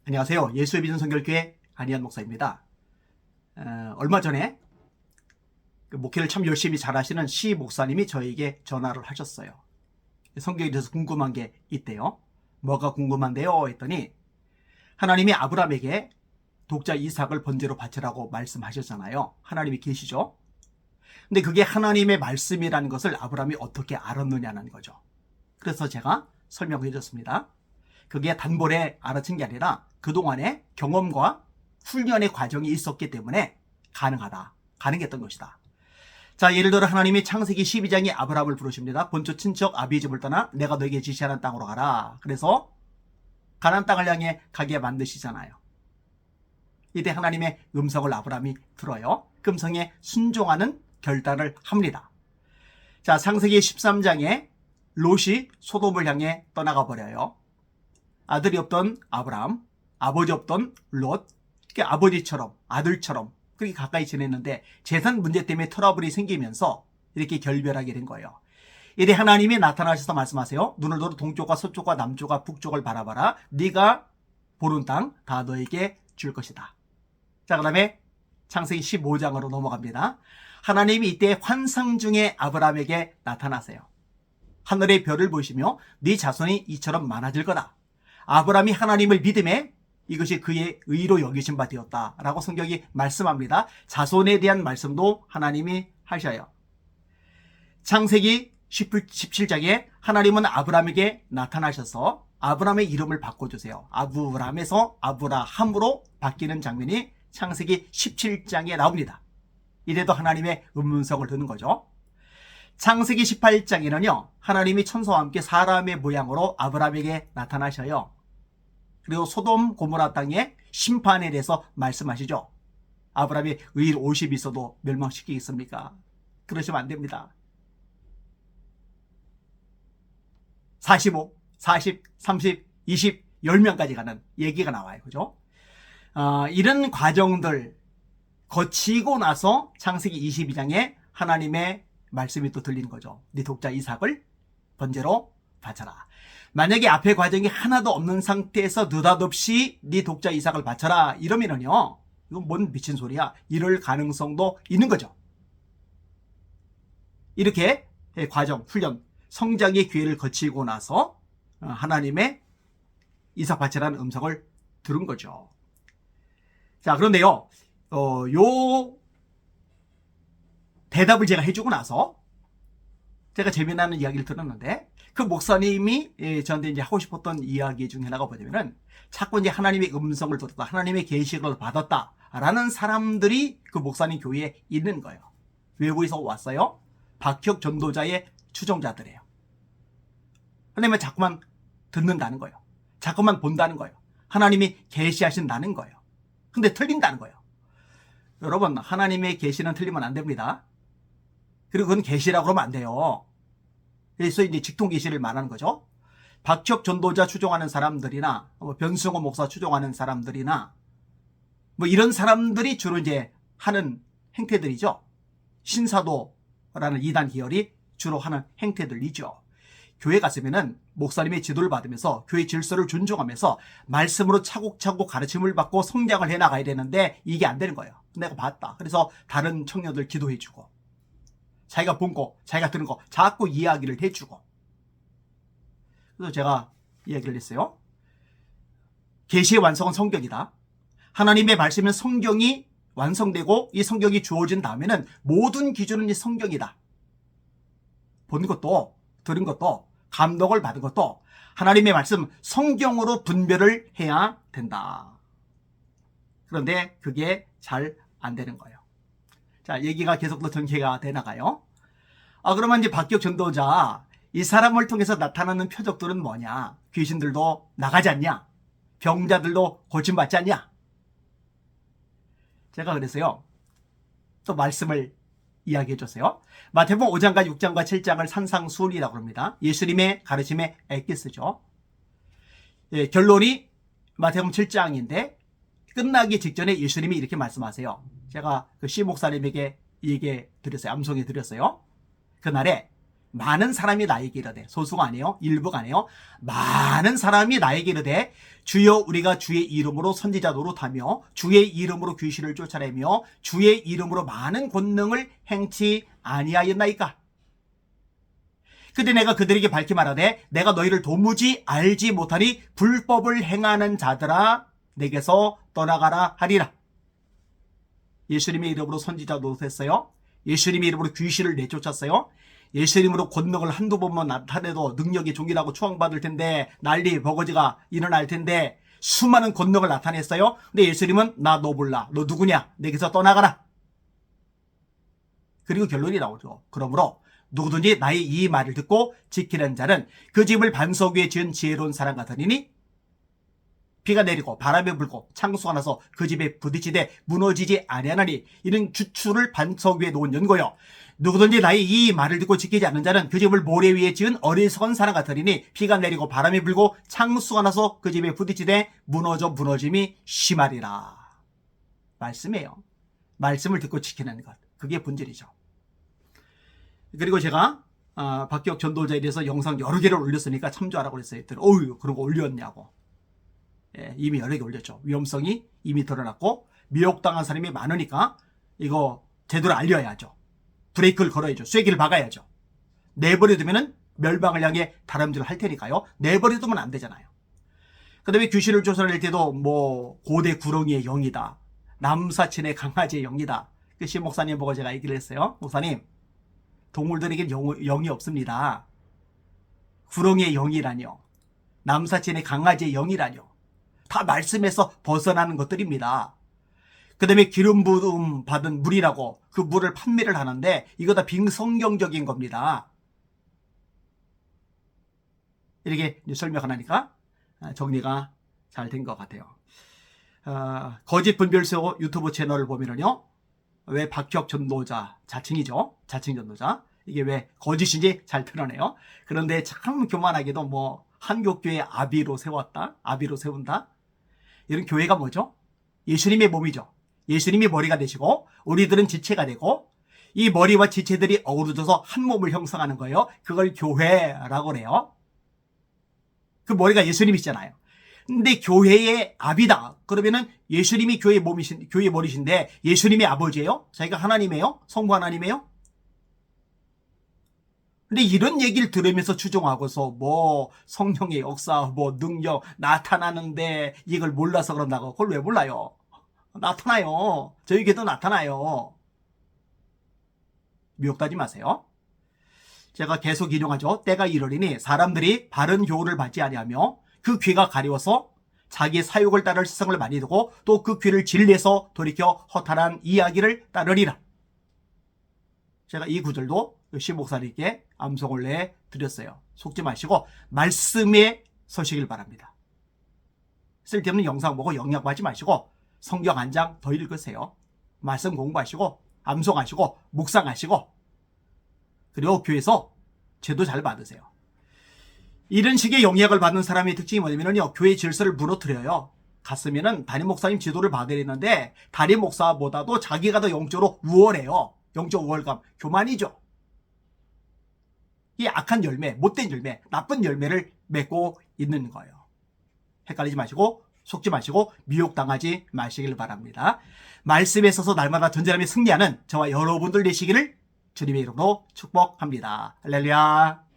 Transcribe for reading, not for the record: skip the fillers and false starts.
안녕하세요. 예수의 믿음 선결교회 안희한 목사입니다. 얼마 전에 목회를 참 열심히 잘하시는 시 목사님이 저에게 전화를 하셨어요. 성경에 대해서 궁금한 게 있대요. 뭐가 궁금한데요? 했더니 하나님이 아브라함에게 독자 이삭을 번제로 바치라고 말씀하셨잖아요. 하나님이 계시죠? 근데 그게 하나님의 말씀이라는 것을 아브라함이 어떻게 알았느냐는 거죠. 그래서 제가 설명해 줬습니다. 그게 단번에 알아챈 게 아니라 그동안의 경험과 훈련의 과정이 있었기 때문에 가능했던 것이다. 자, 예를 들어 하나님이 창세기 12장에 아브라함을 부르십니다. 본초 친척 아비의 집을 떠나 내가 너에게 지시하는 땅으로 가라. 그래서 가나안 땅을 향해 가게 만드시잖아요. 이때 하나님의 음성을 아브라함이 들어요. 그 음성에 순종하는 결단을 합니다. 자, 창세기 13장에 롯이 소돔을 향해 떠나가 버려요. 아들이 없던 아브라함, 아버지 없던 롯, 아버지처럼 아들처럼 그렇게 가까이 지냈는데 재산 문제 때문에 트러블이 생기면서 이렇게 결별하게 된 거예요. 이래 하나님이 나타나셔서 말씀하세요. 눈을 들어 동쪽과 서쪽과 남쪽과 북쪽을 바라봐라. 네가 보는 땅 다 너에게 줄 것이다. 자, 그 다음에 창세기 15장으로 넘어갑니다. 하나님이 이때 환상 중에 아브라함에게 나타나세요. 하늘의 별을 보시며 네 자손이 이처럼 많아질 거다. 아브라함이 하나님을 믿음에 이것이 그의 의로 여기신 바 되었다라고 성경이 말씀합니다. 자손에 대한 말씀도 하나님이 하셔요. 창세기 17장에 하나님은 아브라함에게 나타나셔서 아브라함의 이름을 바꿔주세요. 아브람에서 아브라함으로 바뀌는 장면이 창세기 17장에 나옵니다. 이래도 하나님의 음성을 듣는 거죠. 창세기 18장에는요. 하나님이 천사와 함께 사람의 모양으로 아브라함에게 나타나셔요. 그리고 소돔 고모라 땅의 심판에 대해서 말씀하시죠. 아브라함이 의인 50이 있어도 멸망시키겠습니까? 그러시면 안 됩니다. 45, 40, 30, 20, 10명까지 가는 얘기가 나와요. 그죠? 이런 과정들 거치고 나서 창세기 22장에 하나님의 말씀이 또 들리는 거죠. 네 독자 이삭을 번제로 바쳐라. 만약에 앞에 과정이 하나도 없는 상태에서 느닷없이 네 독자 이삭을 바쳐라 이러면은요, 이건 뭔 미친 소리야. 이럴 가능성도 있는 거죠. 이렇게 과정, 훈련, 성장의 기회를 거치고 나서 하나님의 이삭 바치라는 음성을 들은 거죠. 자, 그런데요, 요 대답을 제가 해주고 나서 제가 재미나는 이야기를 들었는데 그 목사님이 저한테 이제 하고 싶었던 이야기 중에 하나가 뭐냐면은 자꾸 이제 하나님의 음성을 들었다, 하나님의 계시를 받았다라는 사람들이 그 목사님 교회에 있는 거예요. 외국에서 왔어요. 박혁 전도자의 추종자들이에요. 하나님은 자꾸만 듣는다는 거예요. 자꾸만 본다는 거예요. 하나님이 계시하신다는 거예요. 근데 틀린다는 거예요. 여러분, 하나님의 계시는 틀리면 안 됩니다. 그리고 그건 계시라고 그러면 안 돼요. 그래서 이제 직통 계시를 말하는 거죠. 박혁 전도자 추종하는 사람들이나 변승호 목사 추종하는 사람들이나 뭐 이런 사람들이 주로 이제 하는 행태들이죠. 신사도라는 이단 계열이 주로 하는 행태들이죠. 교회 갔으면은 목사님의 지도를 받으면서 교회 질서를 존중하면서 말씀으로 차곡차곡 가르침을 받고 성장을 해 나가야 되는데 이게 안 되는 거예요. 내가 봤다. 그래서 다른 청년들 기도해주고 자기가 본 거, 자기가 들은 거 자꾸 이야기를 해주고. 그래서 제가 이야기를 했어요. 계시의 완성은 성경이다. 하나님의 말씀은 성경이 완성되고 이 성경이 주어진 다음에는 모든 기준은 이 성경이다. 본 것도 들은 것도 감동을 받은 것도 하나님의 말씀 성경으로 분별을 해야 된다. 그런데 그게 잘 안 되는 거예요. 자, 얘기가 계속 더 전개가 돼 나가요. 그러면 이제 박혁 전도자, 이 사람을 통해서 나타나는 표적들은 뭐냐? 귀신들도 나가지 않냐? 병자들도 고침받지 않냐? 제가 그래서요, 또 말씀을 이야기해 줬어요. 마태복음 5장과 6장과 7장을 산상수훈이라고 합니다. 예수님의 가르침의 엑기스죠. 결론이 마태복음 7장인데 끝나기 직전에 예수님이 이렇게 말씀하세요. 제가 그 시 목사님에게 얘기해 드렸어요. 암송해 드렸어요. 그날에 많은 사람이 나에게 이르되, 소수가 아니에요, 일부가 아니에요, 많은 사람이 나에게 이르되 주여 우리가 주의 이름으로 선지자 노릇하며 주의 이름으로 귀신을 쫓아내며 주의 이름으로 많은 권능을 행치 아니하였나이까. 근데 내가 그들에게 밝히 말하되 내가 너희를 도무지 알지 못하니 불법을 행하는 자들아 내게서 떠나가라 하리라. 예수님의 이름으로 선지자 노릇했어요. 예수님의 이름으로 귀신을 내쫓았어요. 예수님의 이름으로 권능을 한두 번만 나타내도 능력이 종이라고 추앙받을 텐데, 난리 버거지가 일어날 텐데 수많은 권능을 나타냈어요. 근데 예수님은 나 너 몰라, 너 누구냐, 내게서 떠나가라. 그리고 결론이 나오죠. 그러므로 누구든지 나의 이 말을 듣고 지키는 자는 그 집을 반석 위에 지은 지혜로운 사람 같으니 비가 내리고 바람이 불고 창수가 나서 그 집에 부딪히되 무너지지 아니하나니 이는 주추를 반석 위에 놓은 연고요. 누구든지 나의 이 말을 듣고 지키지 않는 자는 그 집을 모래 위에 지은 어리석은 사람 같으니 비가 내리고 바람이 불고 창수가 나서 그 집에 부딪히되 무너짐이 심하리라. 말씀이에요. 말씀을 듣고 지키는 것, 그게 본질이죠. 그리고 제가 박기혁 전도자에 대해서 영상 여러 개를 올렸으니까 참조하라고 그랬어요. 어휴, 그런 거 올렸냐고. 예, 이미 여러 개 올렸죠. 위험성이 이미 드러났고 미혹당한 사람이 많으니까 이거 제대로 알려야죠. 브레이크를 걸어야죠. 쐐기를 박아야죠. 내버려두면은 멸망을 향해 다람쥐를 할 테니까요. 내버려두면 안 되잖아요. 그 다음에 귀신을 쫓아낼 때도 뭐 고대 구렁이의 영이다, 남사친의 강아지의 영이다. 그 신 목사님 보고 제가 얘기를 했어요. 목사님, 동물들에겐 영이 없습니다. 구렁이의 영이라뇨, 남사친의 강아지의 영이라뇨, 다 말씀에서 벗어나는 것들입니다. 그 다음에 기름 부음 받은 물이라고 그 물을 판매를 하는데 이거 다 빙성경적인 겁니다. 이렇게 설명하니까 정리가 잘 된 것 같아요. 거짓 분별소 유튜브 채널을 보면은요, 왜 박기혁 전도자, 자칭이죠, 자칭 전도자, 이게 왜 거짓인지 잘 드러내요. 그런데 참 교만하게도 뭐 한국교회 아비로 세웠다, 아비로 세운다, 이런 교회가 뭐죠? 예수님의 몸이죠. 예수님이 머리가 되시고 우리들은 지체가 되고 이 머리와 지체들이 어우러져서 한 몸을 형성하는 거예요. 그걸 교회라고 그래요. 그 머리가 예수님이시잖아요. 근데 교회의 아비다 그러면은 예수님이 교회의 몸이신, 교회의 머리신데 예수님의 아버지예요? 자기가 하나님이에요? 성부 하나님이에요? 근데 이런 얘기를 들으면서 추종하고서 뭐 성령의 역사, 뭐 능력 나타나는데 이걸 몰라서 그런다고. 그걸 왜 몰라요? 나타나요. 저에게도 나타나요. 미혹하지 마세요. 제가 계속 인용하죠. 때가 이르리니 사람들이 바른 교훈을 받지 아니하며 그 귀가 가려워서 자기 사욕을 따를 세상을 많이 두고 또 그 귀를 진리에서 돌이켜 허탄한 이야기를 따르리라. 제가 이 구절도 시 목사님께 암송을 내드렸어요. 속지 마시고 말씀에 서시길 바랍니다. 쓸데없는 영상 보고 영향받지 마시고 성경 한 장 더 읽으세요. 말씀 공부하시고 암송하시고 묵상하시고 그리고 교회에서 제도 잘 받으세요. 이런 식의 영향을 받는 사람의 특징이 뭐냐면요, 교회 질서를 무너뜨려요. 갔으면은 담임 목사님 지도를 받아야 되는데 담임 목사보다도 자기가 더 영적으로 우월해요. 영적 우월감, 교만이죠. 이 악한 열매, 못된 열매, 나쁜 열매를 맺고 있는 거예요. 헷갈리지 마시고 속지 마시고 미혹당하지 마시길 바랍니다. 말씀에 있어서 날마다 전쟁하며 승리하는 저와 여러분들 되시기를 주님의 이름으로 축복합니다. 할렐루야.